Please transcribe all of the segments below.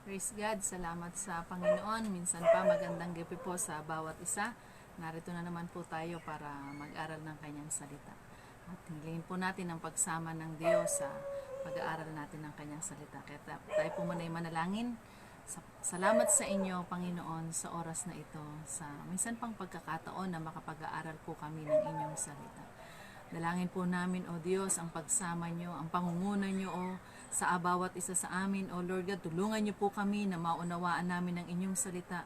Praise God, salamat sa Panginoon. Minsan pa magandang gabi po sa bawat isa. Narito na naman po tayo para mag-aral ng kanyang salita. At hilingin po natin ang pagsama ng Diyos sa pag-aaral natin ng kanyang salita. Kaya tayo po muna ay manalangin. Salamat sa inyo, Panginoon, sa oras na ito, sa minsan pang pagkakataon na makapag-aaral po kami ng inyong salita. Dalangin po namin, O Diyos, ang pagsama nyo, ang pangunguna nyo, O sa bawat isa sa amin, O Lord God, tulungan nyo po kami na maunawaan namin ang inyong salita.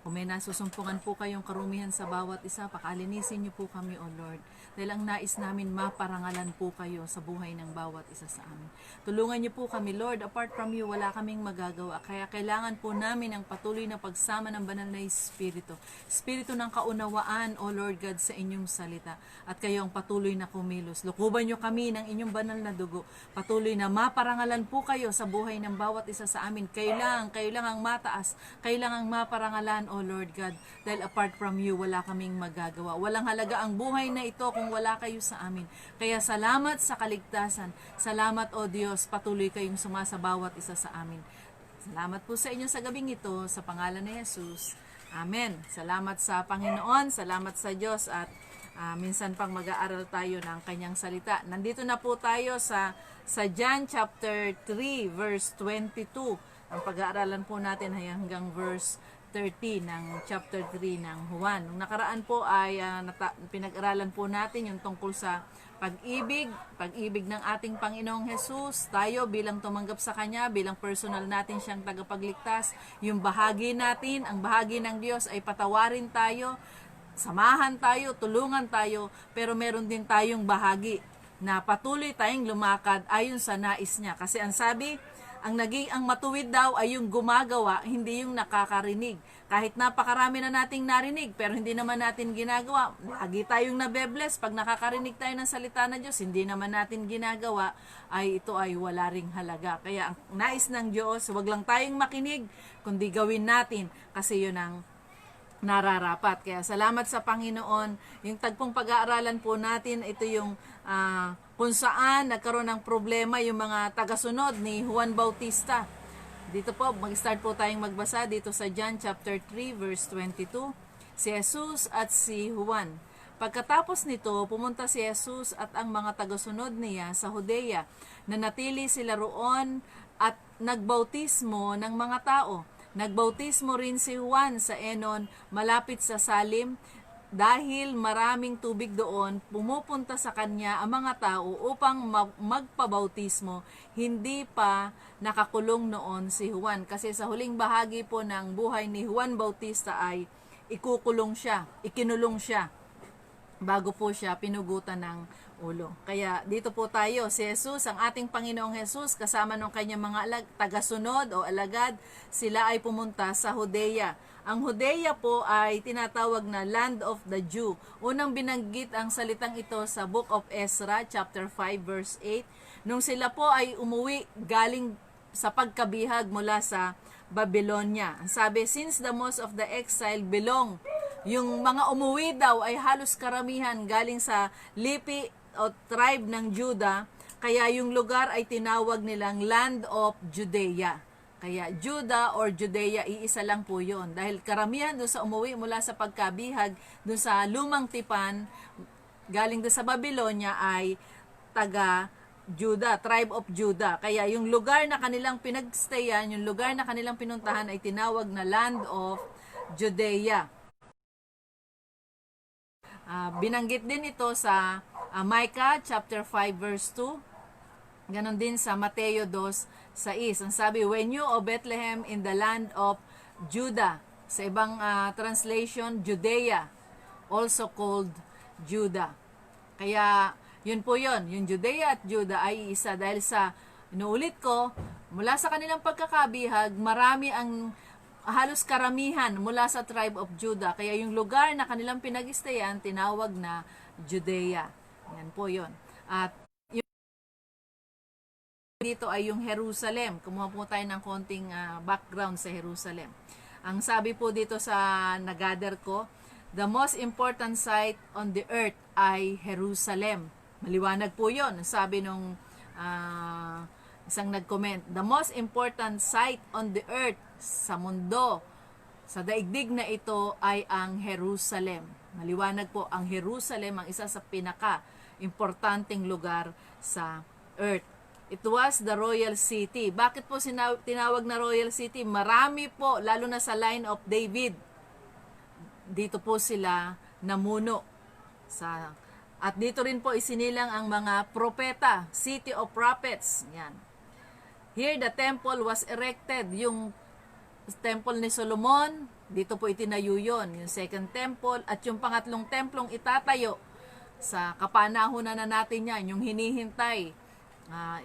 Kung may nasusumpungan po kayong karumihan sa bawat isa, pakalinisin nyo po kami, O Lord. Dahil ang nais namin, maparangalan po kayo sa buhay ng bawat isa sa amin. Tulungan nyo po kami, Lord. Apart from you, wala kaming magagawa. Kaya kailangan po namin ang patuloy na pagsama ng banal na Espiritu. Espiritu ng kaunawaan, O Lord God, sa inyong salita. At kayo ang patuloy na kumilos. Lukuban nyo kami ng inyong banal na dugo. Patuloy na maparangalan po kayo sa buhay ng bawat isa sa amin. Kayo lang ang mataas. Kayo lang ang maparangalan, O Lord God. Dahil apart from you, wala kaming magagawa. Walang halaga ang buhay na ito kung wala kayo sa amin. Kaya salamat sa kaligtasan. Salamat, O Diyos, patuloy kayong sumasa bawat isa sa amin. Salamat po sa inyo sa gabing ito, sa pangalan ni Jesus. Amen. Salamat sa Panginoon, salamat sa Diyos at minsan pang mag-aaral tayo ng kanyang salita. Nandito na po tayo sa John chapter 3 verse 22. Ang pag-aaralan po natin ay hanggang verse 30 ng chapter 3 ng Juan. Nung nakaraan po ay pinag-aralan po natin yung tungkol sa pag-ibig ng ating Panginoong Jesus. Tayo bilang tumanggap sa Kanya, bilang personal natin siyang tagapagligtas, yung bahagi natin, ang bahagi ng Diyos ay patawarin tayo, samahan tayo, tulungan tayo, pero meron din tayong bahagi na patuloy tayong lumakad ayon sa nais niya. Kasi ang sabi, ang matuwid daw ay yung gumagawa, hindi yung nakakarinig. Kahit napakarami na nating narinig, pero hindi naman natin ginagawa. Lagi tayong nabebless. Pag nakakarinig tayo ng salita ng Diyos, hindi naman natin ginagawa, ay ito ay wala ring halaga. Kaya ang nais ng Diyos, wag lang tayong makinig, kundi gawin natin. Kasi yun ang nararapat. Kaya salamat sa Panginoon. Yung tagpong pag-aaralan po natin, ito yung kung saan nagkaroon ng problema yung mga tagasunod ni Juan Bautista. Dito po, mag-start po tayong magbasa dito sa John chapter 3 verse 22. Si Jesus at si Juan. Pagkatapos nito, pumunta si Jesus at ang mga tagasunod niya sa Judea. Nanatili sila roon at nagbautismo ng mga tao. Nagbautismo rin si Juan sa Enon, malapit sa Salim. Dahil maraming tubig doon, pumupunta sa kanya ang mga tao upang magpabautismo. Hindi pa nakakulong noon si Juan. Kasi sa huling bahagi po ng buhay ni Juan Bautista ay ikinulong siya bago po siya pinugutan ng ulo. Kaya dito po tayo, si Jesus, ang ating Panginoong Jesus, kasama ng kanyang mga tagasunod o alagad, sila ay pumunta sa Judea. Ang Judea po ay tinatawag na Land of the Jew. Unang binanggit ang salitang ito sa Book of Ezra, chapter 5, verse 8. Nung sila po ay umuwi galing sa pagkabihag mula sa Babylonia. Ang sabi, since the most of the exile belong, yung mga umuwi daw ay halos karamihan galing sa lipi o tribe ng Judah, kaya yung lugar ay tinawag nilang Land of Judea. Kaya Judah or Judea, iisa lang po yun. Dahil karamihan doon sa umuwi mula sa pagkabihag, doon sa lumang tipan, galing doon sa Babylonia ay taga Judah, tribe of Judah. Kaya yung lugar na kanilang pinagstayan, yung lugar na kanilang pinuntahan ay tinawag na Land of Judea. Binanggit din ito sa Micah chapter 5 verse 2. Ganon din sa Mateo 2:6. Ang sabi, when you, O Bethlehem, in the land of Judah. Sa ibang translation, Judea, also called Judah. Kaya yun po yun. Yung Judea at Judah ay isa dahil sa, inuulit ko, mula sa kanilang pagkakabihag, marami ang halos karamihan mula sa tribe of Judah. Kaya yung lugar na kanilang pinag-stayan, tinawag na Judea. Yan po yun. At yung dito ay yung Jerusalem. Kumuha po tayo ng konting background sa Jerusalem. Ang sabi po dito sa nagather ko, the most important site on the earth ay Jerusalem. Maliwanag po yun. Sabi nung Isang nag-comment, the most important site on the earth, sa mundo, sa daigdig na ito ay ang Jerusalem. Maliwanag po, ang Jerusalem ang isa sa pinaka-importanting lugar sa earth. It was the royal city. Bakit po tinawag na royal city? Marami po, lalo na sa line of David. Dito po sila namuno. At dito rin po isinilang ang mga propeta, city of prophets. Yan. Here the temple was erected. Yung temple ni Solomon, dito po itinayo yun. Yung second temple at yung pangatlong templong itatayo sa kapanahunan na natin yan, yung hinihintay.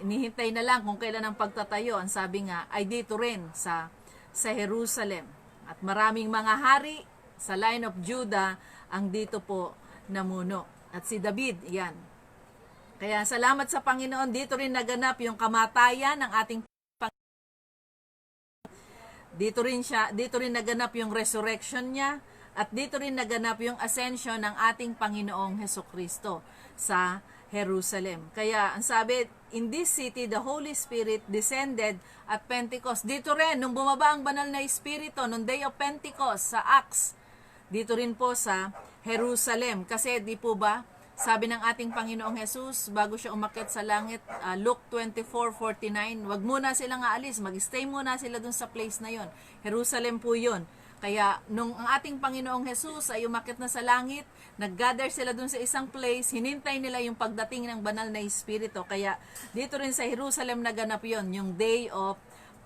Inihintay na lang kung kailan ang pagtatayo. Ang sabi nga ay dito rin sa Jerusalem. At maraming mga hari sa line of Judah ang dito po namuno. At si David, yan. Kaya salamat sa Panginoon, dito rin naganap yung kamatayan ng ating Dito rin naganap yung resurrection niya at dito rin naganap yung ascension ng ating Panginoong Hesukristo sa Jerusalem. Kaya ang sabi, in this city the Holy Spirit descended at Pentecost. Dito rin, nung bumaba ang banal na Espiritu, nung Day of Pentecost sa Acts, dito rin po sa Jerusalem. Kasi di po ba, sabi ng ating Panginoong Jesus, bago siya umakyat sa langit, Luke 24:49, wag muna silang aalis, mag-stay muna sila dun sa place na yon. Jerusalem po yun. Kaya nung ang ating Panginoong Jesus ay umakyat na sa langit, nag-gather sila dun sa isang place, hinintay nila yung pagdating ng banal na Espiritu. Kaya dito rin sa Jerusalem naganap yon, yung Day of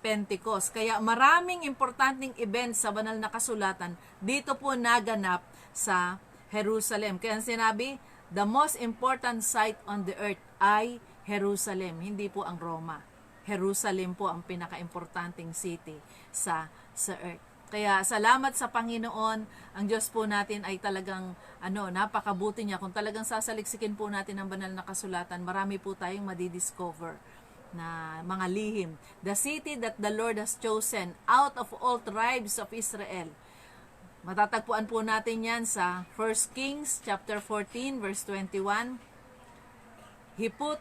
Pentecost. Kaya maraming importanteng events sa banal na kasulatan dito po naganap sa Jerusalem. Kaya sinabi, the most important site on the earth ay Jerusalem, hindi po ang Roma. Jerusalem po ang pinaka-importanting city sa earth. Kaya salamat sa Panginoon, ang Diyos po natin ay talagang napakabuti niya. Kung talagang sasaliksikin po natin ang banal na kasulatan, marami po tayong madidiscover na mga lihim. The city that the Lord has chosen out of all tribes of Israel. Matatagpuan po natin yan sa 1 Kings chapter 14 verse 21. He put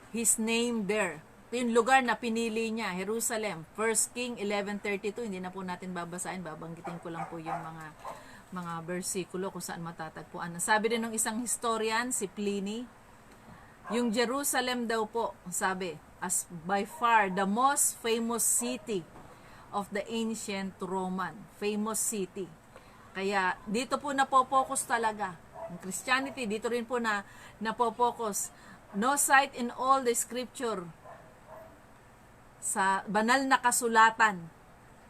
his name there. Ito yung lugar na pinili niya, Jerusalem. 1 King 11:32, hindi na po natin babasahin, babanggitin ko lang po yung mga bersikulo kung saan matatagpuan. Sabi din ng isang historian, si Pliny, yung Jerusalem daw po, sabi, as by far the most famous city of the ancient Roman. Famous city. Kaya dito po napopokus talaga. Ang Christianity, dito rin po napopokus. No site in all the scripture sa banal na kasulatan,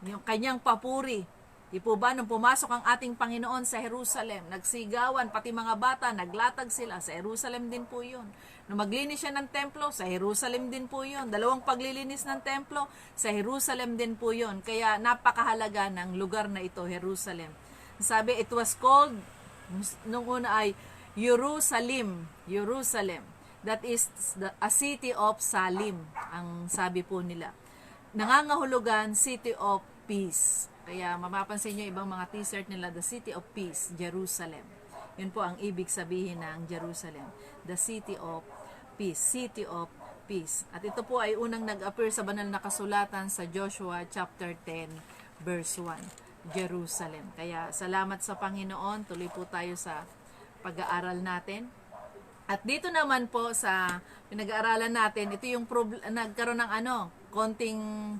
yung kanyang papuri. Di po ba, nung pumasok ang ating Panginoon sa Jerusalem, nagsigawan, pati mga bata, naglatag sila, sa Jerusalem din po yun. Nung maglinis siya ng templo, sa Jerusalem din po yun. Dalawang paglilinis ng templo, sa Jerusalem din po yun. Kaya napakahalaga ng lugar na ito, Jerusalem. Sabi, it was called, nung una ay, Jerusalem. That is a city of Salim, ang sabi po nila. Nangangahulugan, city of peace. Kaya mapapansin nyo ibang mga t-shirt nila, the city of peace, Jerusalem. Yun po ang ibig sabihin ng Jerusalem. The city of peace, city of peace. At ito po ay unang nag-appear sa banal na kasulatan sa Joshua chapter 10 verse 1, Jerusalem. Kaya salamat sa Panginoon, tuloy po tayo sa pag-aaral natin. At dito naman po sa pinag-aaralan natin, ito yung nagkaroon ng konting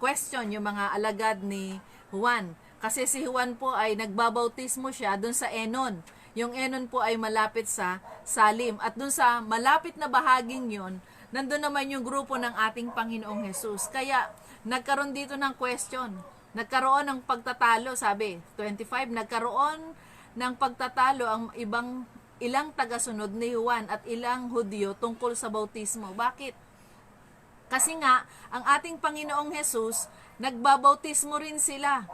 question yung mga alagad ni Juan. Kasi si Juan po ay nagbabautismo siya dun sa Enon. Yung Enon po ay malapit sa Salim. At dun sa malapit na bahaging yun, nandun naman yung grupo ng ating Panginoong Jesus. Kaya nagkaroon dito ng question. Nagkaroon ng pagtatalo, sabi, 25, nagkaroon ng pagtatalo ang ilang tagasunod ni Juan at ilang Hudyo tungkol sa bautismo. Bakit? Kasi nga, ang ating Panginoong Jesus, nagbabautismo rin sila.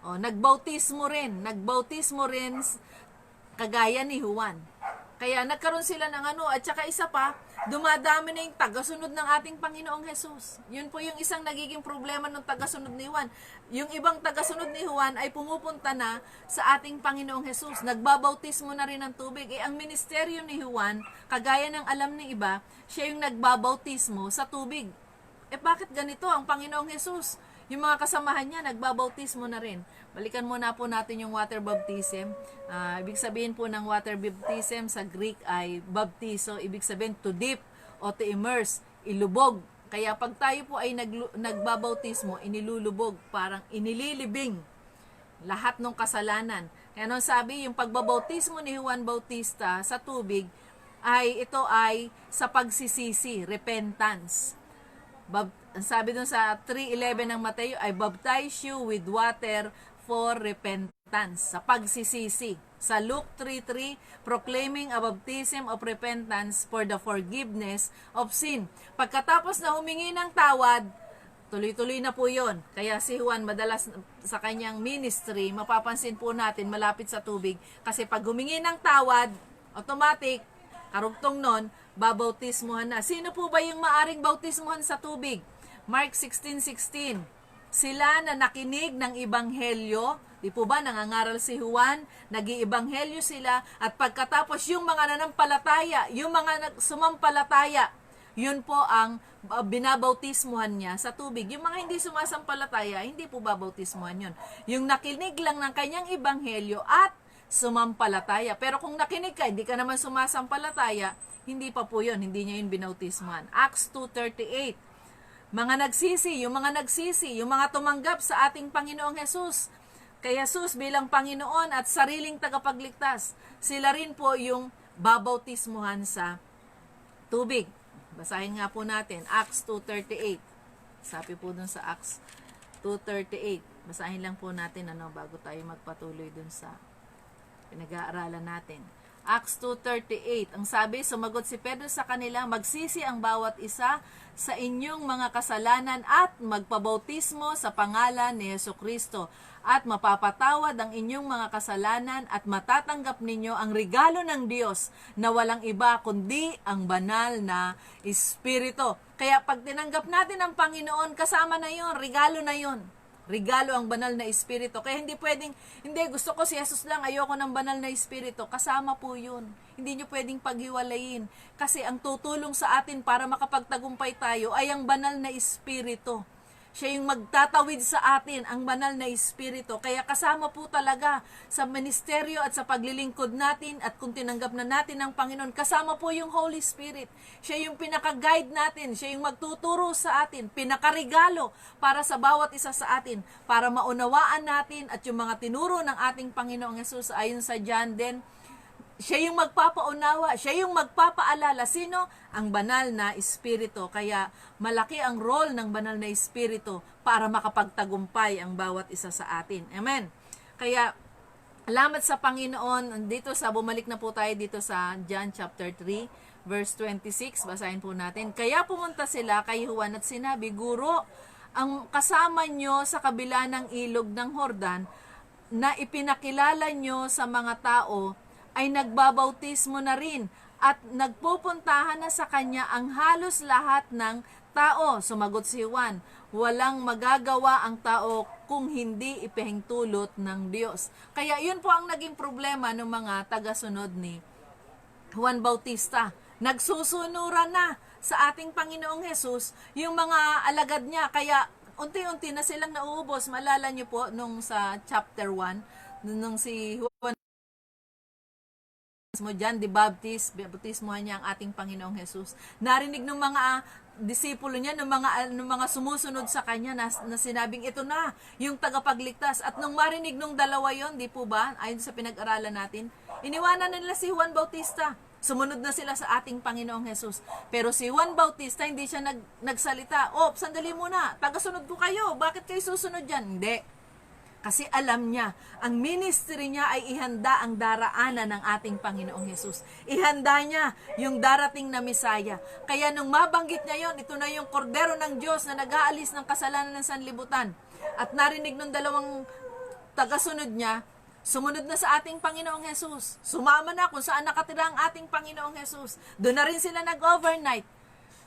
Nagbautismo rin kagaya ni Juan. Kaya nagkaroon sila ng at saka isa pa, dumadami na yung tagasunod ng ating Panginoong Jesus. Yun po yung isang nagiging problema ng tagasunod ni Juan. Yung ibang tagasunod ni Juan ay pumupunta na sa ating Panginoong Jesus. Nagbabautismo na rin ng tubig. Ang ministeryo ni Juan, kagaya ng alam ng iba, siya yung nagbabautismo sa tubig. Bakit ganito ang Panginoong Jesus? Yung mga kasamahan niya, nagbabautismo na rin. Balikan muna po natin yung water baptism. Ibig sabihin po ng water baptism sa Greek ay baptizo. Ibig sabihin to dip o to immerse, ilubog. Kaya pag tayo po ay nagbabautismo, inilulubog, parang inililibing lahat ng kasalanan. Kaya nung sabi, yung pagbabautismo ni Juan Bautista sa tubig, ito ay sa pagsisisi, repentance. Sabi dun sa 3:11 ng Mateo, I baptize you with water for repentance, sa pagsisisi. Sa Luke 3:3, proclaiming a baptism of repentance for the forgiveness of sin. Pagkatapos na humingi ng tawad, tuloy-tuloy na po yun. Kaya si Juan, madalas sa kanyang ministry, mapapansin po natin malapit sa tubig. Kasi pag humingi ng tawad, automatic, karugtong nun, babautismuhan na. Sino po ba yung maaring bautismuhan sa tubig? Mark 16:16. Sila na nakinig ng ebanghelyo, di po ba nangangaral si Juan, nag-iebanghelyo sila, at pagkatapos yung mga nanampalataya, yung mga sumampalataya, yun po ang binabautismuhan niya sa tubig. Yung mga hindi sumasampalataya, hindi po babautismuhan yun. Yung nakinig lang ng kanyang ebanghelyo at sumampalataya. Pero kung nakinig ka, hindi ka naman sumasampalataya, hindi pa po yun, hindi niya yun binautismuhan. Acts 2:38. Mga nagsisi, yung mga tumanggap sa ating Panginoong Jesus. Kay Jesus bilang Panginoon at sariling tagapagligtas, sila rin po yung babautismuhan sa tubig. Basahin nga po natin, Acts 2:38. Sabi po dun sa Acts 2:38. Basahin lang po natin bago tayo magpatuloy dun sa pinag-aaralan natin. Acts 2:38. Ang sabi, sumagot si Pedro sa kanila, magsisi ang bawat isa sa inyong mga kasalanan at magpabautismo sa pangalan ni Jesucristo at mapapatawad ang inyong mga kasalanan at matatanggap ninyo ang regalo ng Diyos na walang iba kundi ang banal na Espiritu. Kaya pag tinanggap natin ang Panginoon, kasama na yon, regalo na yon. Regalo ang banal na Espiritu. Kaya hindi pwedeng, hindi, gusto ko si Jesus lang, ayoko ng banal na Espiritu. Kasama po yun. Hindi nyo pwedeng paghiwalayin. Kasi ang tutulong sa atin para makapagtagumpay tayo ay ang banal na Espiritu. Siya yung magtatawid sa atin, ang banal na Espiritu. Kaya kasama po talaga sa ministeryo at sa paglilingkod natin, at kung tinanggap na natin ang Panginoon, kasama po yung Holy Spirit. Siya yung pinaka-guide natin, siya yung magtuturo sa atin, pinakaregalo para sa bawat isa sa atin, para maunawaan natin at yung mga tinuro ng ating Panginoong Yesus ayon sa John 10, siya yung magpapaunawa, siya yung magpapaalala. Sino? Ang banal na Espiritu. Kaya malaki ang role ng banal na Espiritu para makapagtagumpay ang bawat isa sa atin. Amen. Kaya salamat sa Panginoon. Dito bumalik na po tayo dito sa John chapter 3 verse 26. Basahin po natin. Kaya pumunta sila kay Juan at sinabi, Guro, ang kasama nyo sa kabila ng ilog ng Jordan na ipinakilala nyo sa mga tao ay nagbabautismo na rin at nagpupuntahan na sa kanya ang halos lahat ng tao. Sumagot si Juan, walang magagawa ang tao kung hindi ipahintulot ng Diyos. Kaya yun po ang naging problema ng mga tagasunod ni Juan Bautista. Nagsusunuran na sa ating Panginoong Jesus yung mga alagad niya. Kaya unti-unti na silang nauubos. Maalala niyo po nung sa chapter 1, nung si Juan John the Baptist, baptismuhan niya ang ating Panginoong Jesus. Narinig ng mga disipulo niya, ng mga sumusunod sa kanya na sinabing ito na yung tagapagligtas. At nung marinig nung dalawa yon, di po ba, ayon sa pinag-aralan natin, iniwanan na nila si Juan Bautista. Sumunod na sila sa ating Panginoong Jesus. Pero si Juan Bautista, hindi siya nagsalita, sandali muna, tagasunod ko kayo, bakit kayo susunod dyan? Hindi. Kasi alam niya, ang ministry niya ay ihanda ang daraanan ng ating Panginoong Jesus. Ihanda niya yung darating na Misaya. Kaya nung mabanggit niya yon, ito na yung kordero ng Diyos na nag-aalis ng kasalanan ng sanlibutan. At narinig ng dalawang tagasunod niya, Sumunod na sa ating Panginoong Jesus. Sumama na kung saan nakatira ang ating Panginoong Jesus. Doon na rin sila nag-overnight.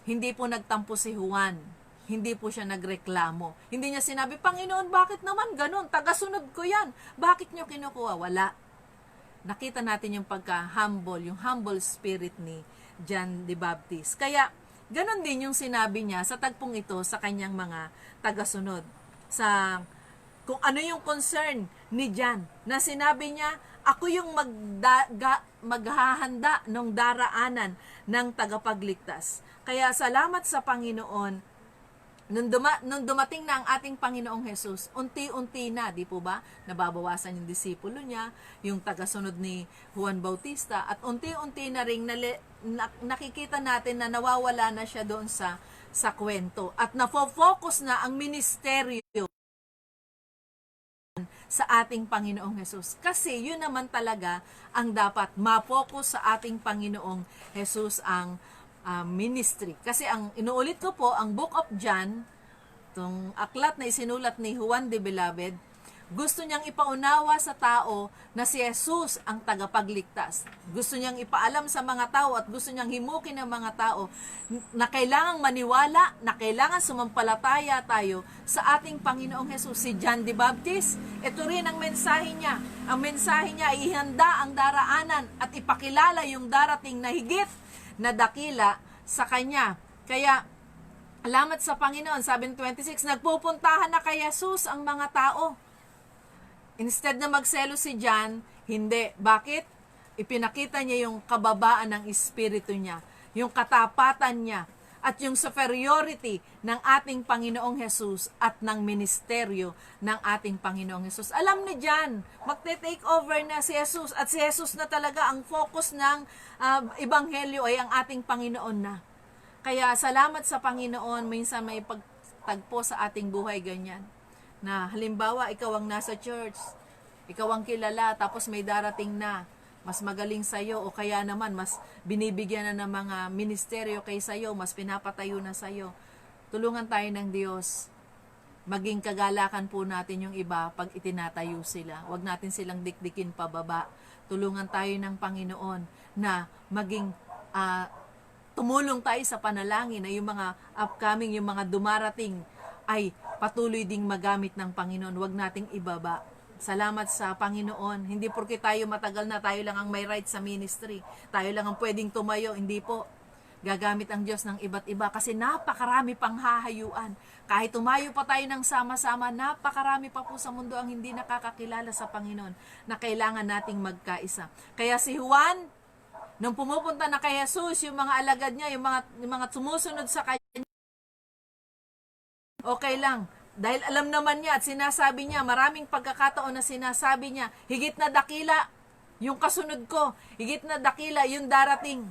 Hindi po nagtampo si Juan. Hindi po siya nagreklamo. Hindi niya sinabi, Panginoon, bakit naman ganun? Tagasunod ko yan. Bakit niyo kinukuha? Wala. Nakita natin yung pagka-humble, yung humble spirit ni John the Baptist. Kaya, ganun din yung sinabi niya sa tagpong ito sa kanyang mga tagasunod. Sa kung ano yung concern ni John, na sinabi niya, ako yung maghahanda ng daraanan ng tagapagligtas. Kaya salamat sa Panginoon, nung dumating na ang ating Panginoong Jesus, unti-unti na, di po ba, nababawasan yung disipulo niya, yung tagasunod ni Juan Bautista, at unti-unti na rin nakikita natin na nawawala na siya doon sa kwento. At nafo-focus na ang ministeryo sa ating Panginoong Jesus. Kasi yun naman talaga ang dapat ma-focus sa ating Panginoong Jesus ang ministry. Kasi ang inuulit ko po, ang Book of John, itong aklat na isinulat ni Juan the Beloved, gusto niyang ipaunawa sa tao na si Jesus ang tagapagligtas. Gusto niyang ipaalam sa mga tao at gusto niyang himukin ng mga tao na kailangang maniwala, na kailangan sumampalataya tayo sa ating Panginoong Jesus. Si John the Baptist, ito rin ang mensahe niya. Ang mensahe niya ay ihanda ang daraanan at ipakilala yung darating na higit na dakila sa kanya. Kaya, salamat sa Panginoon. Sabi ng 26, nagpupuntahan na kay Jesus ang mga tao. Instead na magselo si John, hindi. Bakit? Ipinakita niya yung kababaan ng espiritu niya, yung katapatan niya, at yung superiority ng ating Panginoong Jesus at ng ministeryo ng ating Panginoong Jesus. Alam ni John, magte-take over na si Jesus, at si Jesus na talaga ang focus ng ebanghelyo ay ang ating Panginoon na. Kaya salamat sa Panginoon, minsan may pagtagpo sa ating buhay ganyan. Na halimbawa, ikaw ang nasa church, ikaw ang kilala, tapos may darating na, mas magaling sa'yo, o kaya naman, mas binibigyan na ng mga ministeryo kay sa'yo, mas pinapatayo na sa'yo. Tulungan tayo ng Diyos. Maging kagalakan po natin yung iba pag itinatayo sila. Huwag natin silang dikdikin pababa. Tulungan tayo ng Panginoon na maging tumulong tayo sa panalangin na yung mga upcoming, yung mga dumarating ay patuloy ding magamit ng Panginoon. Huwag nating ibaba. Salamat sa Panginoon. Hindi porke tayo matagal na, tayo lang ang may right sa ministry. Tayo lang ang pwedeng tumayo. Hindi po. Gagamit ang Diyos ng iba't iba kasi napakarami pang hahayuan. Kahit tumayo pa tayo ng sama-sama, napakarami pa po sa mundo ang hindi nakakakilala sa Panginoon na kailangan nating magkaisa. Kaya si Juan, nung pumupunta na kay Jesus, yung mga alagad niya, yung mga sumusunod sa kanya, okay lang. Dahil alam naman niya at sinasabi niya, maraming pagkakataon na sinasabi niya, higit na dakila yung kasunod ko, higit na dakila yung darating.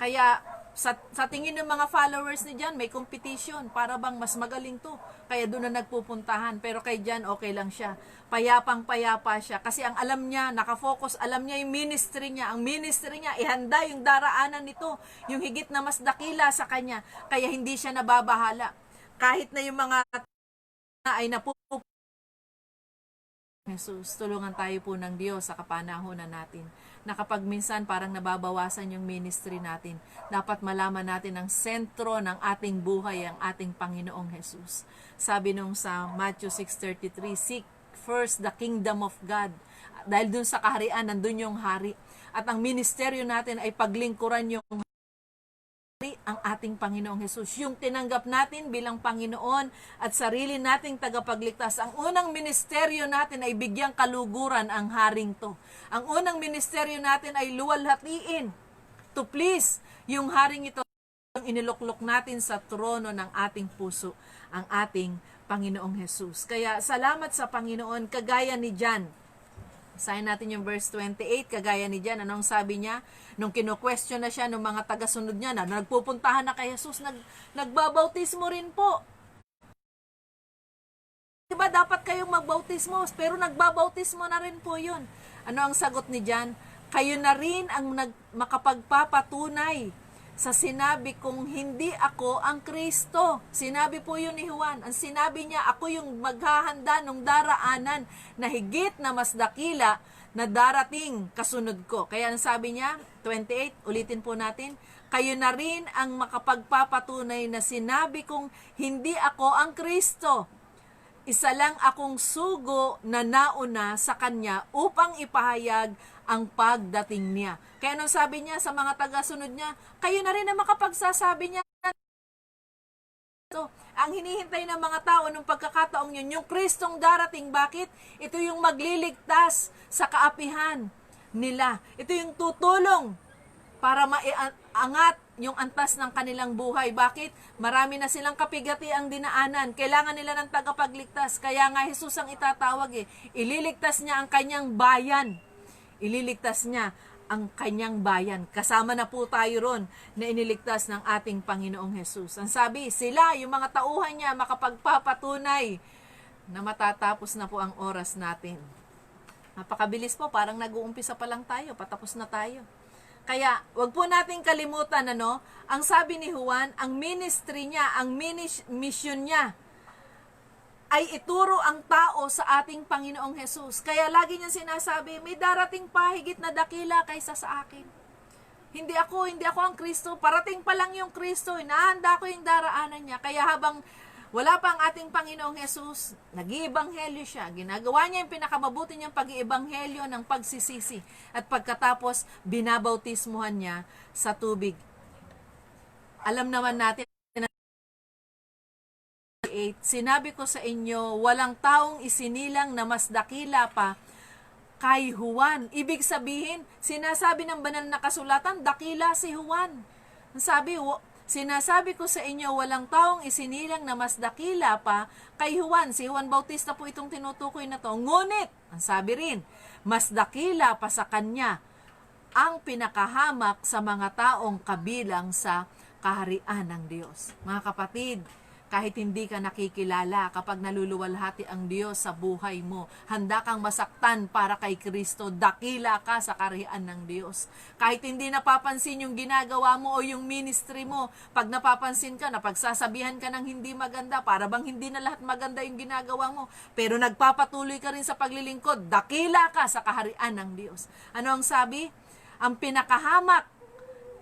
Kaya sa tingin ng mga followers ni John, may competition, para bang mas magaling to. Kaya doon na nagpupuntahan. Pero kay John, okay lang siya. Payapang-payapa siya. Kasi ang alam niya, nakafocus, alam niya yung ministry niya. Ang ministry niya, ihanda yung daraanan nito. Yung higit na mas dakila sa kanya. Kaya hindi siya nababahala. Kahit na yung mga ay napupunta. Jesus, tulungan tayo po ng Diyos sa kapanahonan natin na kapag minsan parang nababawasan yung ministry natin, dapat malaman natin ang sentro ng ating buhay ang ating Panginoong Jesus. Sabi nung sa Matthew 6:33, seek first the kingdom of God. Dahil dun sa kaharian, nandun yung hari. At ang ministeryo natin ay paglingkuran yung ang ating Panginoong Jesus. Yung tinanggap natin bilang Panginoon at sarili nating tagapagligtas. Ang unang ministeryo natin ay bigyang kaluguran ang haring to. Ang unang ministeryo natin ay luwalhatiin to please yung haring ito. Ang iniluklok natin sa trono ng ating puso, ang ating Panginoong Jesus. Kaya salamat sa Panginoon, kagaya ni John. Basahin natin yung verse 28, kagaya ni John. Anong sabi niya? Nung kino-question na siya ng mga tagasunod niya na nagpupuntahan na kay Jesus, nagbabautismo rin po. Diba dapat kayong magbautismo? Pero nagbabautismo na rin po yun. Ano ang sagot ni John? Kayo na rin ang makapagpapatunay sa sinabi kong hindi ako ang Kristo. Sinabi po yun ni Juan. Ang sinabi niya, ako yung maghahanda ng daraanan na higit na mas dakila na darating kasunod ko. Kaya ang sabi niya, 28, ulitin po natin, kayo na rin ang makapagpapatunay na sinabi kong hindi ako ang Kristo. Isa lang akong sugo na nauna sa kanya upang ipahayag ang pagdating niya. Kaya nung sabi niya sa mga tagasunod niya, kayo na rin ang makapagsasabi niya. So, ang hinihintay ng mga tao nung pagkakataong yun, yung Kristong darating. Bakit? Ito yung magliligtas sa kaapihan nila. Ito yung tutulong para maiangat yung antas ng kanilang buhay. Bakit? Marami na silang kapigati ang dinaanan. Kailangan nila ng tagapagligtas. Kaya nga Jesus ang itatawag Ililigtas niya ang kanyang bayan. Ililigtas niya ang kanyang bayan. Kasama na po tayo ron na iniligtas ng ating Panginoong Jesus. Ang sabi, sila, yung mga tauhan niya, makapagpapatunay na matatapos na po ang oras natin. Napakabilis po, parang nag-uumpisa pa lang tayo, patapos na tayo. Kaya, wag po nating kalimutan, ang sabi ni Juan, ang ministry niya, ang mission niya, ay ituro ang tao sa ating Panginoong Jesus. Kaya lagi niyang sinasabi, may darating pa higit na dakila kaysa sa akin. Hindi ako ang Kristo. Parating pa lang yung Kristo. Inahanda ko yung daraanan niya. Kaya habang wala pa ang ating Panginoong Jesus, nag-iibanghelyo siya. Ginagawa niya yung pinakamabuti niyang pag-iibanghelyo ng pagsisisi. At pagkatapos, binabautismuhan niya sa tubig. Alam naman natin, sinabi ko sa inyo, walang taong isinilang na mas dakila pa kay Juan. Ibig sabihin, sinasabi ng banal na kasulatan, dakila si Juan. Sinasabi ko sa inyo, walang taong isinilang na mas dakila pa kay Juan. Si Juan Bautista po itong tinutukoy na to. Ngunit, ang sabi rin, mas dakila pa sa kanya ang pinakahamak sa mga taong kabilang sa kaharian ng Diyos. Mga kapatid, kahit hindi ka nakikilala, kapag naluluwalhati ang Diyos sa buhay mo, handa kang masaktan para kay Kristo, dakila ka sa kaharian ng Diyos. Kahit hindi napapansin yung ginagawa mo o yung ministry mo, pag napapansin ka, napagsasabihan ka ng hindi maganda, para bang hindi na lahat maganda yung ginagawa mo, pero nagpapatuloy ka rin sa paglilingkod, dakila ka sa kaharian ng Diyos. Ano ang sabi? Ang pinakahamak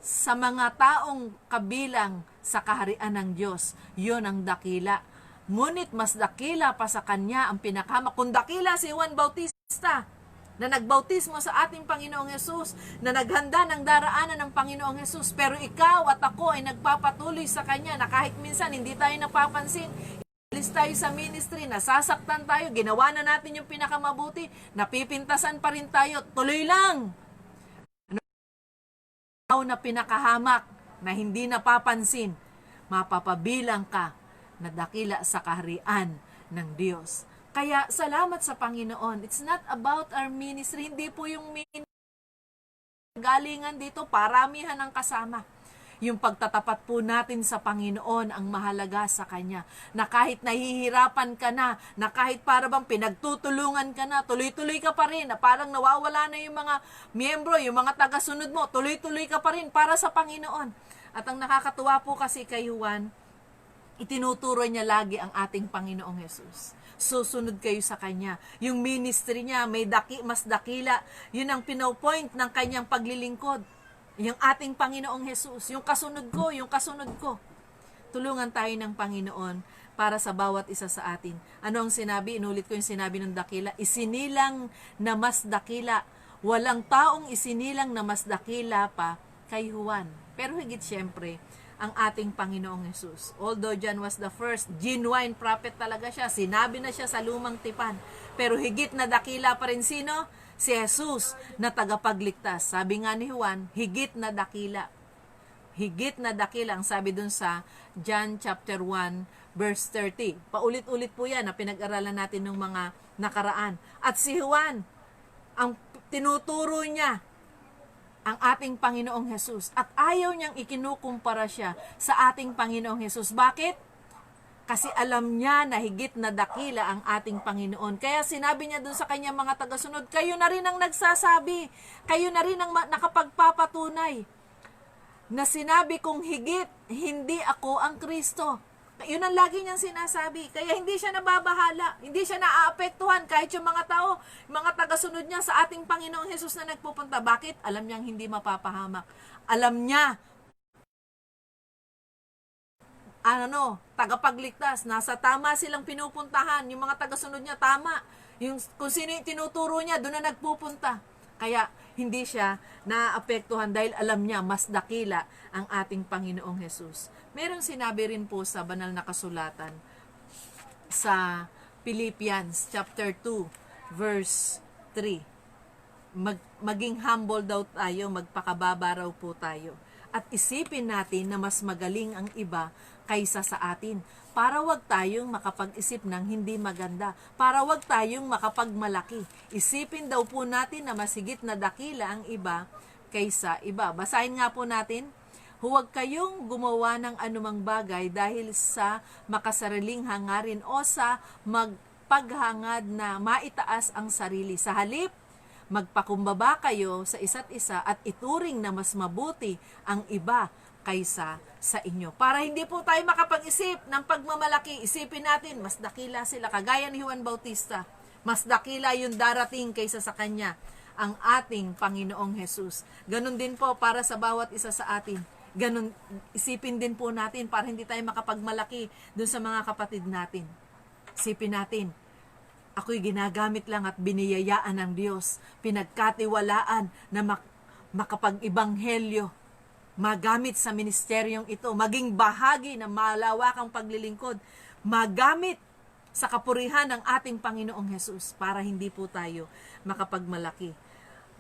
sa mga taong kabilang sa kaharian ng Diyos, yun ang dakila. Ngunit mas dakila pa sa kanya ang pinakahamak. Kung dakila si Juan Bautista, na nagbautismo sa ating Panginoong Hesus, na naghanda ng daraanan ng Panginoong Hesus, pero ikaw at ako ay nagpapatuloy sa kanya, na kahit minsan hindi tayo napapansin, alis tayo sa ministry, nasasaktan tayo, ginawa na natin yung pinakamabuti, napipintasan pa rin tayo, tuloy lang. Na pinakahamak na hindi napapansin, mapapabilang ka na dakila sa kaharian ng Diyos. Kaya salamat sa Panginoon. It's not about our ministry. Hindi po yung galingan dito, paramihan ang kasama. Yung pagtatapat po natin sa Panginoon ang mahalaga sa Kanya. Na kahit nahihirapan ka na kahit para bang pinagtutulungan ka na, tuloy-tuloy ka pa rin, na parang nawawala na yung mga miyembro, yung mga tagasunod mo, tuloy-tuloy ka pa rin para sa Panginoon. At ang nakakatuwa po kasi kay Juan, itinuturo niya lagi ang ating Panginoong Jesus. Susunod kayo sa Kanya. Yung ministry niya, mas dakila. Yun ang pinopoint ng Kanyang paglilingkod. Yung ating Panginoong Jesus, yung kasunod ko. Tulungan tayo ng Panginoon para sa bawat isa sa atin. Ano ang sinabi? Inulit ko yung sinabi ng dakila. Isinilang na mas dakila. Walang taong isinilang na mas dakila pa kay Juan. Pero higit siyempre, ang ating Panginoong Jesus. Although John was the first genuine prophet talaga siya, sinabi na siya sa lumang tipan. Pero higit na dakila pa rin sino? Si Jesus na tagapagligtas. Sabi nga ni Juan, higit na dakila. Higit na dakila. Ang sabi dun sa John chapter 1 verse 30. Paulit-ulit po yan na pinag-aralan natin ng mga nakaraan. At si Juan, ang tinuturo niya, ang ating Panginoong Jesus. At ayaw niyang ikinukumpara siya sa ating Panginoong Jesus. Bakit? Kasi alam niya na higit na dakila ang ating Panginoon. Kaya sinabi niya dun sa kanyang mga tagasunod, kayo na rin ang nagsasabi, kayo na rin ang nakapagpapatunay na sinabi kong higit, hindi ako ang Kristo. Yun ang lagi niyang sinasabi. Kaya hindi siya nababahala, hindi siya naaapektuhan kahit yung mga tao, mga tagasunod niya sa ating Panginoong Hesus na nagpupunta. Bakit? Alam niyang hindi mapapahamak. Alam niya, tagapagligtas, nasa tama silang pinupuntahan. Yung mga tagasunod niya, tama. Kung sino yung tinuturo niya, doon na nagpupunta. Kaya hindi siya naapektuhan dahil alam niya mas dakila ang ating Panginoong Hesus. Merong sinabi rin po sa banal na kasulatan sa Philippians chapter 2 verse 3. Maging humble daw tayo, magpakababa raw po tayo. At isipin natin na mas magaling ang iba kaysa sa atin. Para wag tayong makapag-isip ng hindi maganda. Para wag tayong makapagmalaki. Isipin daw po natin na masigit na dakila ang iba kaysa iba. Basahin nga po natin. Huwag kayong gumawa ng anumang bagay dahil sa makasariling hangarin o sa magpaghangad na maitaas ang sarili. Sa halip, magpakumbaba kayo sa isa't isa at ituring na mas mabuti ang iba kaysa sa inyo. Para hindi po tayo makapag-isip ng pagmamalaki, isipin natin, mas dakila sila. Kagaya ni Juan Bautista, mas dakila yung darating kaysa sa kanya, ang ating Panginoong Hesus. Ganon din po para sa bawat isa sa atin. Ganon, isipin din po natin para hindi tayo makapagmalaki dun sa mga kapatid natin. Isipin natin, ako'y ginagamit lang at biniyayaan ng Diyos, pinagkatiwalaan na makapag-ibanghelyo, magamit sa ministeryong ito, maging bahagi ng malawakang paglilingkod, magamit sa kapurihan ng ating Panginoong Hesus para hindi po tayo makapagmalaki.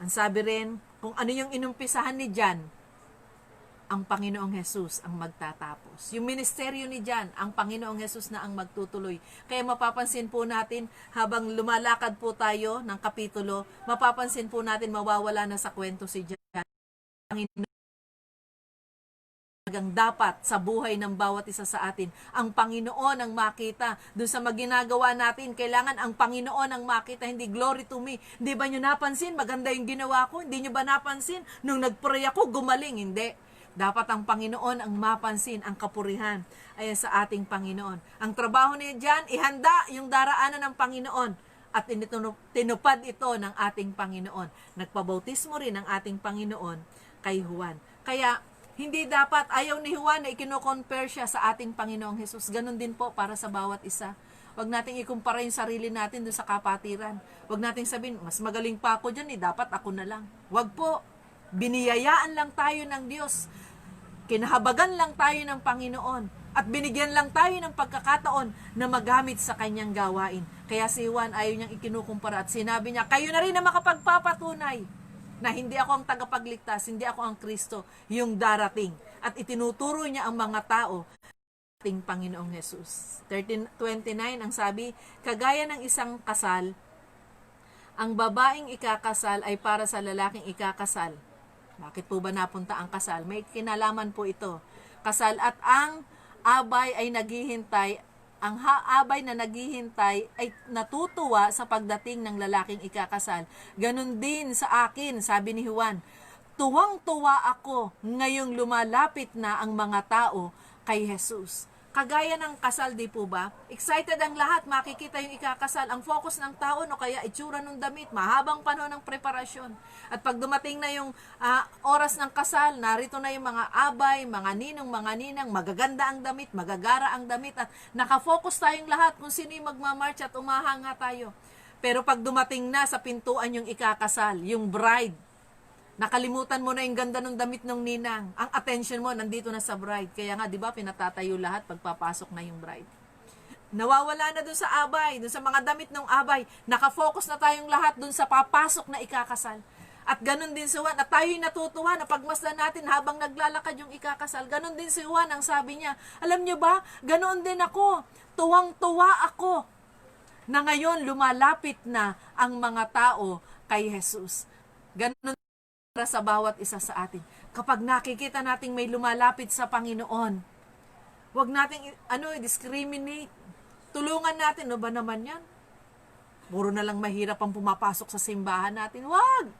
Ang sabi rin, kung ano yung inumpisahan ni John, ang Panginoong Hesus ang magtatapos. Yung ministeryo ni John, ang Panginoong Hesus na ang magtutuloy. Kaya mapapansin po natin, habang lumalakad po tayo ng kapitulo, mapapansin po natin mawawala na sa kwento si John. Panginoon dapat sa buhay ng bawat isa sa atin. Ang Panginoon ang makita. Doon sa maginagawa natin, kailangan ang Panginoon ang makita, hindi glory to me. Hindi ba nyo napansin? Maganda yung ginawa ko. Hindi nyo ba napansin? Nung nagpray ako, gumaling. Hindi. Dapat ang Panginoon ang mapansin, ang kapurihan ay sa ating Panginoon. Ang trabaho ni John, ihanda yung daraanan ng Panginoon at tinupad ito ng ating Panginoon. Nagpabautismo rin ang ating Panginoon kay Juan. Kaya, hindi dapat, ayaw ni Juan na ikino-compare siya sa ating Panginoong Hesus. Ganon din po para sa bawat isa. Huwag nating ikumpara yung sarili natin doon sa kapatiran. Huwag nating sabihin, mas magaling pa ako dyan, dapat ako na lang. Huwag po. Biniyayaan lang tayo ng Diyos. Kinahabagan lang tayo ng Panginoon. At binigyan lang tayo ng pagkakataon na magamit sa kanyang gawain. Kaya si Juan ayaw niyang ikinukumpara at sinabi niya, kayo na rin na makapagpapatunay na hindi ako ang tagapagligtas, hindi ako ang Kristo, yung darating. At itinuturo niya ang mga tao ating Panginoong Hesus. 13:29 ang sabi, kagaya ng isang kasal, ang babaeng ikakasal ay para sa lalaking ikakasal. Bakit po ba napunta ang kasal? May kinalaman po ito. Kasal at ang abay ay naghihintay, ang abay na naghihintay ay natutuwa sa pagdating ng lalaking ikakasal. Ganon din sa akin, sabi ni Juan. Tuwang-tuwa ako ngayong lumalapit na ang mga tao kay Jesus. Kagaya ng kasal, di po ba? Excited ang lahat, makikita yung ikakasal. Ang focus ng tao, no, kaya itsura ng damit, mahabang panahon ng preparasyon. At pag dumating na yung oras ng kasal, narito na yung mga abay, mga ninong, mga ninang, magaganda ang damit, magagara ang damit, at nakafocus tayong lahat kung sino yung magmamarch at umahanga tayo. Pero pag dumating na sa pintuan yung ikakasal, yung bride, nakalimutan mo na yung ganda ng damit ng ninang. Ang attention mo nandito na sa bride. Kaya nga, di ba, pinatatayo lahat pagpapasok na yung bride. Nawawala na dun sa abay, dun sa mga damit ng abay. Nakafocus na tayong lahat dun sa papasok na ikakasal. At ganun din si Juan, at tayo'y natutuwa na pagmasdan natin habang naglalakad yung ikakasal. Ganun din si Juan, ang sabi niya, alam niyo ba, ganun din ako. Tuwang-tuwa ako na ngayon lumalapit na ang mga tao kay Jesus. Ganun para sa bawat isa sa atin. Kapag nakikita nating may lumalapit sa Panginoon, huwag nating discriminate. Tulungan natin, no ba naman yan? Puro na lang mahirap ang pumapasok sa simbahan natin. Huwag!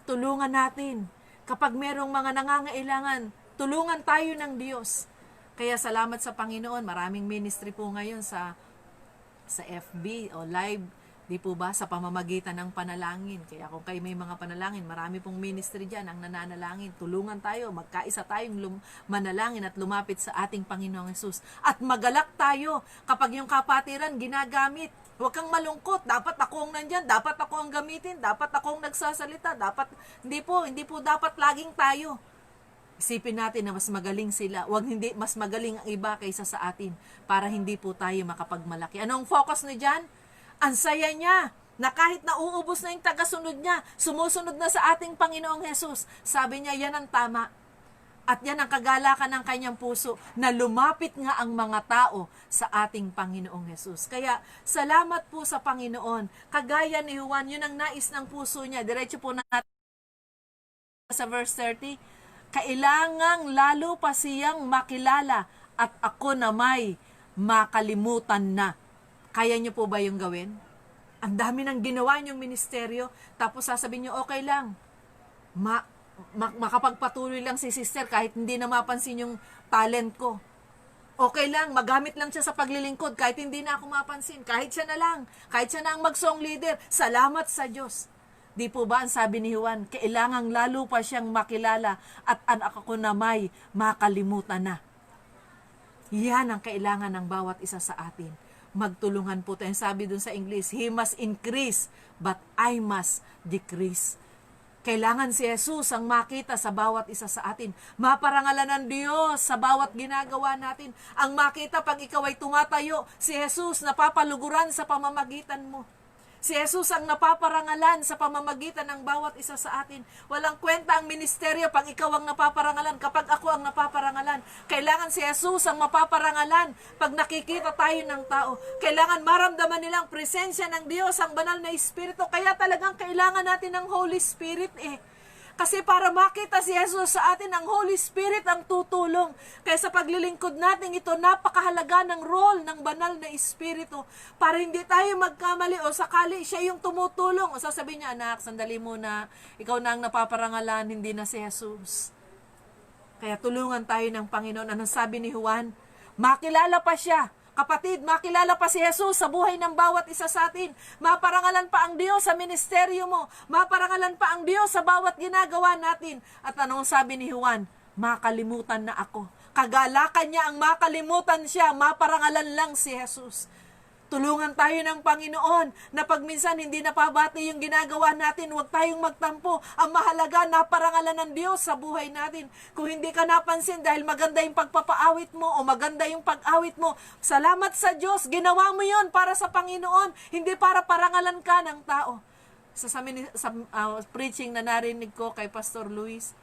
Tulungan natin. Kapag merong mga nangangailangan, tulungan tayo ng Diyos. Kaya salamat sa Panginoon, maraming ministry po ngayon sa FB o live, di po ba, sa pamamagitan ng panalangin. Kaya kung kayo may mga panalangin, marami pong ministry dyan ang nananalangin. Tulungan tayo, magkaisa tayong manalangin at lumapit sa ating Panginoong Hesus. At magalak tayo kapag yung kapatiran ginagamit. Huwag kang malungkot, dapat ako ang nandyan, dapat ako ang gamitin, dapat ako ang nagsasalita, hindi po dapat laging tayo. Isipin natin na mas magaling sila, hindi mas magaling ang iba kaysa sa atin para hindi po tayo makapagmalaki. Anong focus na dyan? Ang saya niya na kahit nauubos na yung tagasunod niya, sumusunod na sa ating Panginoong Hesus. Sabi niya, yan ang tama. At yan ang kagalakan ng kanyang puso na lumapit nga ang mga tao sa ating Panginoong Hesus. Kaya salamat po sa Panginoon. Kagaya ni Juan, yun ang nais ng puso niya. Diretso po natin sa verse 30. Kailangang lalo pa siyang makilala at ako na may makalimutan na. Kaya niyo po ba yung gawin? Ang dami nang ginawa niyong ministeryo, tapos sasabihin niyo, okay lang, makapagpatuloy lang si sister kahit hindi na mapansin yung talent ko. Okay lang, magamit lang siya sa paglilingkod kahit hindi na ako mapansin. Kahit siya na lang, kahit siya na ang mag-song leader. Salamat sa Diyos. Di po ba ang sabi ni Juan, kailangang lalo pa siyang makilala at anak ako na may makalimutan na. Yan ang kailangan ng bawat isa sa atin. Magtulungan po tayo. Sabi dun sa English, He must increase, but I must decrease. Kailangan si Jesus ang makita sa bawat isa sa atin. Maparangalan ng Diyos sa bawat ginagawa natin. Ang makita pag ikaw ay tumatayo, si Jesus napapaluguran sa pamamagitan mo. Si Jesus ang napaparangalan sa pamamagitan ng bawat isa sa atin. Walang kwenta ang ministeryo pag ikaw ang napaparangalan, kapag ako ang napaparangalan. Kailangan si Jesus ang mapaparangalan pag nakikita tayo ng tao. Kailangan maramdaman nilang presensya ng Diyos, ang banal na Espiritu. Kaya talagang kailangan natin ng Holy Spirit Kasi para makita si Jesus sa atin, ang Holy Spirit ang tutulong. Kaya sa paglilingkod natin ito, napakahalaga ng role ng banal na Espiritu para hindi tayo magkamali o sakali siya yung tumutulong. O sasabihin niya, anak, sandali muna, ikaw na ang napaparangalan, hindi na si Jesus. Kaya tulungan tayo ng Panginoon. Anong sabi ni Juan? Makilala pa siya. Kapatid, makilala pa si Jesus sa buhay ng bawat isa sa atin. Maparangalan pa ang Diyos sa ministeryo mo. Maparangalan pa ang Diyos sa bawat ginagawa natin. At anong sabi ni Juan? Makalimutan na ako. Kagalakan niya ang makalimutan siya. Maparangalan lang si Jesus. Tulungan tayo ng Panginoon na pag minsan hindi napabati yung ginagawa natin, huwag tayong magtampo. Ang mahalaga, naparangalan ng Diyos sa buhay natin. Kung hindi ka napansin dahil maganda yung pagpapaawit mo o maganda yung pag-awit mo, salamat sa Diyos, ginawa mo yon para sa Panginoon, hindi para parangalan ka ng tao. Sa preaching na narinig ko kay Pastor Luis,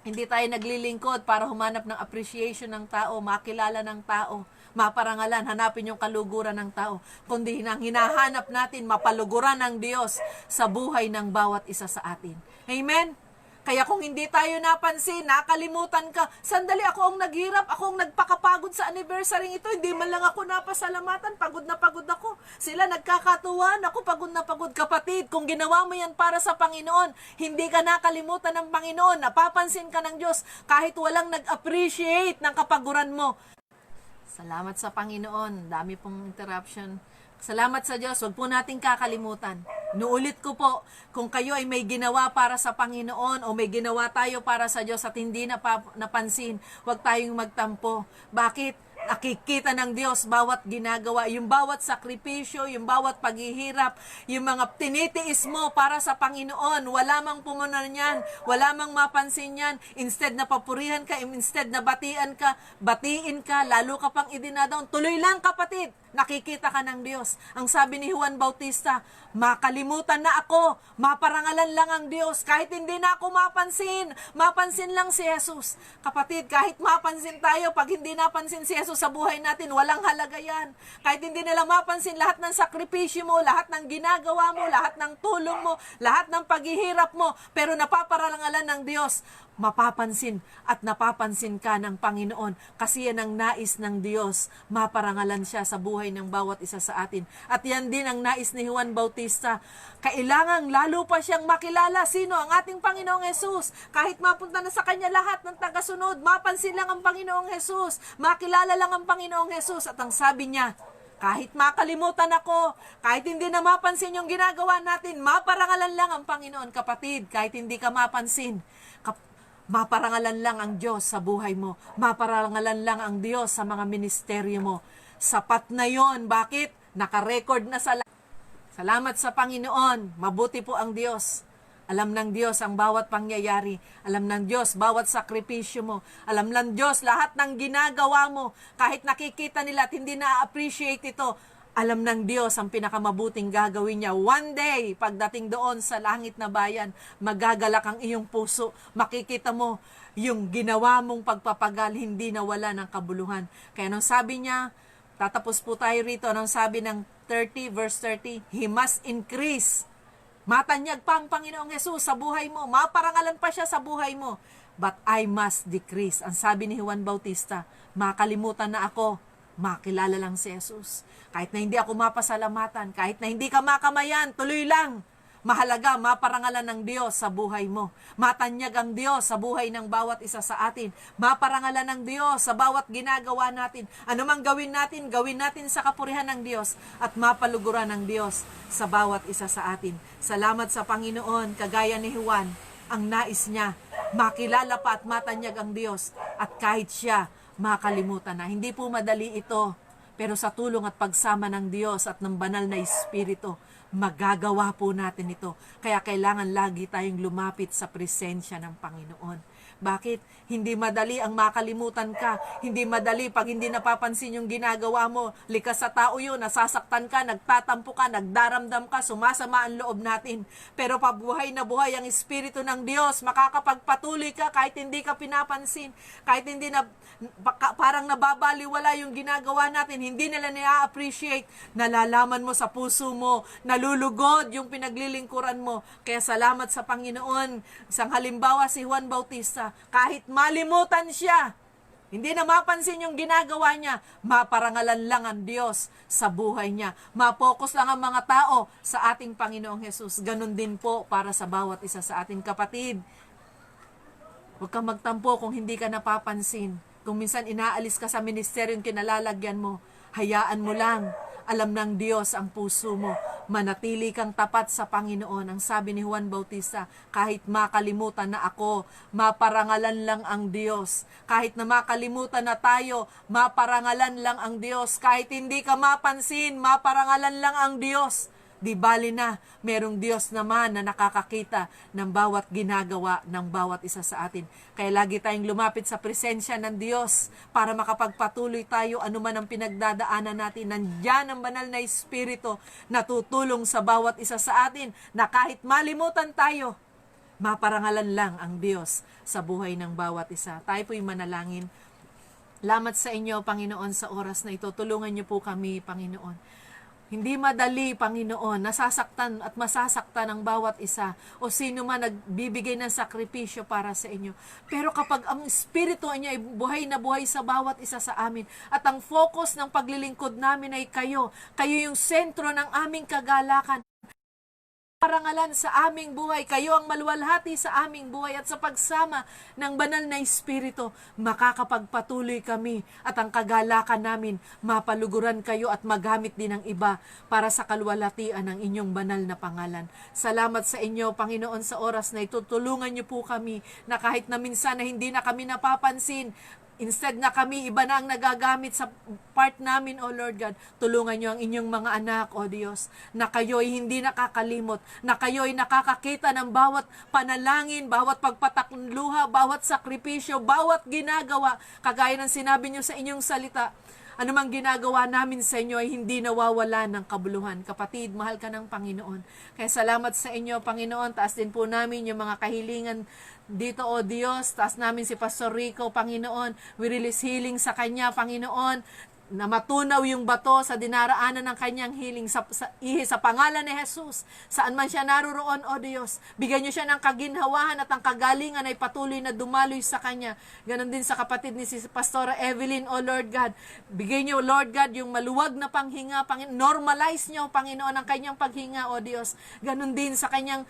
hindi tayo naglilingkod para humanap ng appreciation ng tao, makilala ng tao, maparangalan, hanapin yung kaluguran ng tao, kundi hinahanap natin mapaluguran ng Diyos sa buhay ng bawat isa sa atin. Amen? Kaya kung hindi tayo napansin, nakalimutan ka, sandali ako ang naghirap, ako ang nagpakapagod sa anniversary ito, hindi man lang ako napasalamatan, pagod na pagod ako. Sila nagkakatuwan, ako pagod na pagod. Kapatid, kung ginawa mo yan para sa Panginoon, hindi ka nakalimutan ng Panginoon, napapansin ka ng Diyos, kahit walang nag-appreciate ng kapaguran mo. Salamat sa Panginoon. Dami pong interruption. Salamat sa Diyos. Huwag po natin kakalimutan. Nuulit ko po, kung kayo ay may ginawa para sa Panginoon o may ginawa tayo para sa Diyos at hindi napansin, huwag tayong magtampo. Bakit? Nakikita ng Diyos bawat ginagawa, yung bawat sakripisyo, yung bawat paghihirap, yung mga tinitiis mo para sa Panginoon. Wala mang pumunan yan, wala mang mapansin yan. Instead na papurihan ka, instead na batiin ka, lalo ka pang idinadaon. Tuloy lang kapatid, nakikita ka ng Diyos. Ang sabi ni Juan Bautista, makalimutan na ako, maparangalan lang ang Diyos. Kahit hindi na ako mapansin lang si Jesus. Kapatid, kahit mapansin tayo, pag hindi napansin si Jesus, Jesus sa buhay natin, walang halaga yan. Kahit hindi nila mapansin lahat ng sakripisyo mo, lahat ng ginagawa mo, lahat ng tulong mo, lahat ng paghihirap mo, pero napaparalangalan ng Diyos, mapapansin at napapansin ka ng Panginoon kasi yan ang nais ng Diyos. Maparangalan siya sa buhay ng bawat isa sa atin. At yan din ang nais ni Juan Bautista. Kailangang lalo pa siyang makilala sino ang ating Panginoong Jesus. Kahit mapunta na sa kanya lahat ng tagasunod, mapansin lang ang Panginoong Jesus. Makilala lang ang Panginoong Jesus. At ang sabi niya, kahit makalimutan ako, kahit hindi na mapansin yung ginagawa natin, maparangalan lang ang Panginoon. Kapatid, kahit hindi ka mapansin, maparangalan lang ang Diyos sa buhay mo. Maparangalan lang ang Diyos sa mga ministeryo mo. Sapat na yon. Bakit? Nakarecord na sa Salamat sa Panginoon. Mabuti po ang Diyos. Alam ng Diyos ang bawat pangyayari. Alam ng Diyos bawat sakripisyo mo. Alam ng Diyos lahat ng ginagawa mo. Kahit nakikita nila at hindi na-appreciate ito, alam ng Diyos ang pinakamabuting gagawin niya. One day, pagdating doon sa langit na bayan, magagalak ang iyong puso. Makikita mo yung ginawa mong pagpapagal, hindi nawala ng kabuluhan. Kaya nung sabi niya, tatapos po tayo rito, nung sabi ng 30, verse 30, He must increase. Matanyag pa ang Panginoong Yesus sa buhay mo. Maparangalan pa siya sa buhay mo. But I must decrease. Ang sabi ni Juan Bautista, makalimutan na ako. Makilala lang si Jesus. Kahit na hindi ako mapasalamatan, kahit na hindi ka makamayan, tuloy lang. Mahalaga, maparangalan ng Diyos sa buhay mo. Matanyag ang Diyos sa buhay ng bawat isa sa atin. Maparangalan ng Diyos sa bawat ginagawa natin. Ano mang gawin natin sa kapurihan ng Diyos at mapaluguran ng Diyos sa bawat isa sa atin. Salamat sa Panginoon, kagaya ni Juan, ang nais niya, makilala pa at matanyag ang Diyos at kahit siya, makalimutan na. Hindi po madali ito, pero sa tulong at pagsama ng Diyos at ng banal na Espiritu, magagawa po natin ito. Kaya kailangan lagi tayong lumapit sa presensya ng Panginoon. Bakit? Hindi madali ang makalimutan ka. Hindi madali pag hindi napapansin yung ginagawa mo. Likas sa tao yun, nasasaktan ka, nagtatampo ka, nagdaramdam ka, sumasama ang loob natin. Pero pabuhay na buhay ang Espiritu ng Diyos, makakapagpatuloy ka kahit hindi ka pinapansin, kahit hindi na parang nababaliwala yung ginagawa natin, hindi nila na-appreciate, nalalaman mo sa puso mo, nalulugod yung pinaglilingkuran mo. Kaya salamat sa Panginoon. Isang halimbawa si Juan Bautista, kahit malimutan siya, hindi na mapansin yung ginagawa niya, maparangalan lang ang Diyos sa buhay niya. Mapokus lang ang mga tao sa ating Panginoong Jesus. Ganon din po para sa bawat isa sa ating kapatid. Huwag kang magtampo kung hindi ka napapansin. Kung minsan inaalis ka sa ministeryong kinalalagyan mo, hayaan mo lang. Alam ng Diyos ang puso mo. Manatili kang tapat sa Panginoon. Ang sabi ni Juan Bautista, kahit makalimutan na ako, maparangalan lang ang Diyos. Kahit na makalimutan na tayo, maparangalan lang ang Diyos. Kahit hindi ka mapansin, maparangalan lang ang Diyos. Di bali na, merong Diyos naman na nakakakita ng bawat ginagawa ng bawat isa sa atin. Kaya lagi tayong lumapit sa presensya ng Diyos para makapagpatuloy tayo anuman ang pinagdadaanan natin. Nandiyan ang banal na Espiritu na tutulong sa bawat isa sa atin na kahit malimutan tayo, maparangalan lang ang Diyos sa buhay ng bawat isa. Tayo po'y manalangin. Salamat sa inyo, Panginoon, sa oras na ito. Tulungan niyo po kami, Panginoon. Hindi madali, Panginoon, nasasaktan at masasaktan ang bawat isa o sino man nagbibigay ng sakripisyo para sa inyo. Pero kapag ang Espiritu niya ay buhay na buhay sa bawat isa sa amin at ang focus ng paglilingkod namin ay kayo yung sentro ng aming kagalakan, parangalan sa aming buhay, kayo ang maluwalhati sa aming buhay at sa pagsama ng banal na Espiritu, makakapagpatuloy kami at ang kagalakan namin, mapaluguran kayo at magamit din ng iba para sa kaluwalhatian ng inyong banal na pangalan. Salamat sa inyo, Panginoon, sa oras na ito. Tulungan niyo po kami na kahit na minsan na hindi na kami napapansin, instead na kami, iba na ang nagagamit sa part namin, O Lord God, tulungan niyo ang inyong mga anak, O Diyos, na kayo'y hindi nakakalimot, na kayo'y nakakakita ng bawat panalangin, bawat pagpatakluha, bawat sakripisyo, bawat ginagawa, kagaya ng sinabi niyo sa inyong salita. Anumang ginagawa namin sa inyo ay hindi nawawala ng kabuluhan. Kapatid, mahal ka ng Panginoon. Kaya salamat sa inyo, Panginoon. Taas din po namin yung mga kahilingan dito, O Diyos. Taas namin si Pastor Rico, Panginoon. We release healing sa kanya, Panginoon, na matunaw yung bato sa dinaraanan ng kanyang healing sa pangalan ni Jesus. Saan man siya naroroon, O Diyos, bigyan niyo siya ng kaginhawahan at ang kagalingan ay patuloy na dumaloy sa kanya. Ganon din sa kapatid ni si Pastora Evelyn, O Lord God. Bigyan niyo, Lord God, yung maluwag na panghinga. Normalize niyo, Panginoon, ang kanyang paghinga, O Diyos. Ganon din sa kanyang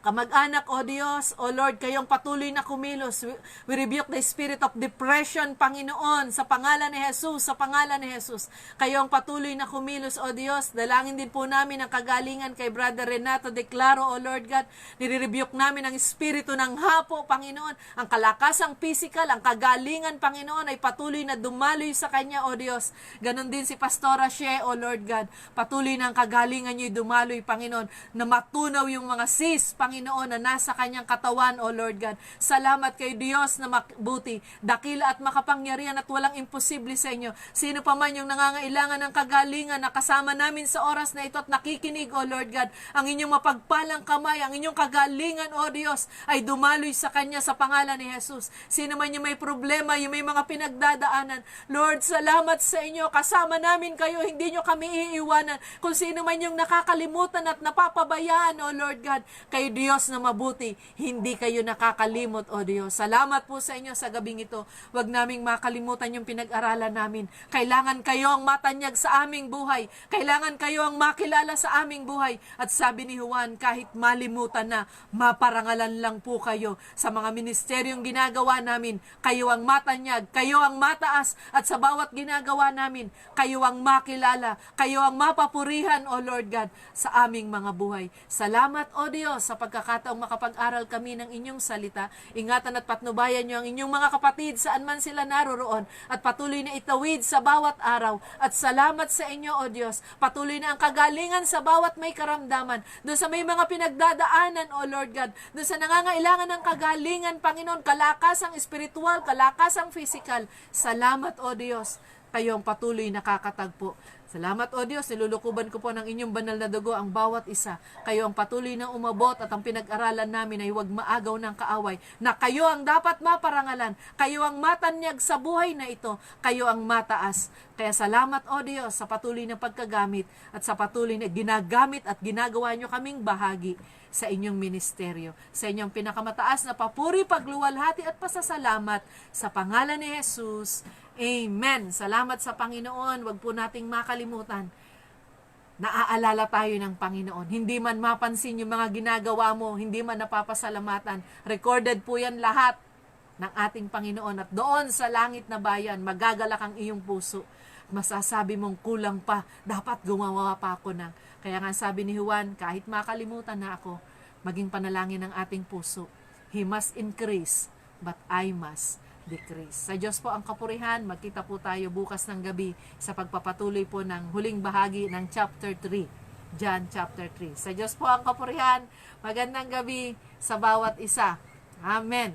kamag-anak, O Diyos, O Lord, kayong patuloy na kumilos. We rebuke the spirit of depression, Panginoon, sa pangalan ni Jesus, sa pangalan ni Jesus. Kayong patuloy na kumilos, O Diyos. Dalangin din po namin ang kagalingan kay Brother Renato Declaro, O Lord God. Nire-rebuke namin ang espiritu ng hapo, Panginoon. Ang kalakasang physical, ang kagalingan, Panginoon, ay patuloy na dumaloy sa kanya, O Diyos. Ganon din si Pastora Shea, O Lord God. Patuloy na ang kagalingan niyo'y dumaloy, Panginoon, na matunaw yung mga sis, Panginoon, na nasa kanyang katawan, O Lord God. Salamat kay Diyos na mabuti, dakila at makapangyarihan at walang imposible sa inyo. Sino pa man yung nangangailangan ng kagalingan na kasama namin sa oras na ito at nakikinig, O Lord God, ang inyong mapagpalang kamay, ang inyong kagalingan, O Diyos, ay dumaloy sa kanya sa pangalan ni Jesus. Sino man yung may problema, yung may mga pinagdadaanan, Lord, salamat sa inyo. Kasama namin kayo, hindi nyo kami iiwanan. Kung sino man yung nakakalimutan at napapabayaan, O Lord God, kay Diyos na mabuti, hindi kayo nakakalimot, O Diyos. Salamat po sa inyo sa gabing ito. Huwag naming makalimutan yung pinag-aralan namin. Kailangan kayo ang matanyag sa aming buhay. Kailangan kayo ang makilala sa aming buhay. At sabi ni Juan, kahit malimutan na, maparangalan lang po kayo sa mga ministeryong ginagawa namin. Kayo ang matanyag, kayo ang mataas, at sa bawat ginagawa namin, kayo ang makilala, kayo ang mapapurihan, O Lord God, sa aming mga buhay. Salamat, O Diyos, sa pagkakataong makapag-aral kami ng inyong salita. Ingatan at patnubayan niyo ang inyong mga kapatid saan man sila naroroon at patuloy na itawid sa bawat araw. At salamat sa inyo, O Diyos. Patuloy na ang kagalingan sa bawat may karamdaman. Doon sa may mga pinagdadaanan, O Lord God. Doon sa nangangailangan ng kagalingan, Panginoon, kalakasang espiritual, kalakasang physical. Salamat, O Diyos. Kayo ang patuloy nakakatagpo. Salamat, O Diyos, nilulukuban ko po ng inyong banal na dugo ang bawat isa. Kayo ang patuloy na umabot at ang pinag-aralan namin ay huwag maagaw ng kaaway, na kayo ang dapat maparangalan, kayo ang matanyag sa buhay na ito, kayo ang mataas. Kaya salamat, O Diyos, sa patuloy na pagkagamit at sa patuloy na ginagamit at ginagawa nyo kaming bahagi sa inyong ministeryo. Sa inyong pinakamataas na papuri, pagluwalhati at pasasalamat sa pangalan ni Jesus. Amen. Salamat sa Panginoon. Huwag po nating makalimutan. Naaalala tayo ng Panginoon. Hindi man mapansin yung mga ginagawa mo, hindi man napapasalamatan. Recorded po yan lahat ng ating Panginoon. At doon sa langit na bayan, magagalak ang iyong puso. Masasabi mong kulang pa. Dapat gumawa pa ako ng. Kaya nga sabi ni Juan, kahit makalimutan na ako, maging panalangin ng ating puso. He must increase, but I must decrease. Sa Diyos po ang kapurihan. Magkita po tayo bukas ng gabi sa pagpapatuloy po ng huling bahagi ng chapter 3. John chapter 3. Sa Diyos po ang kapurihan. Magandang gabi sa bawat isa. Amen.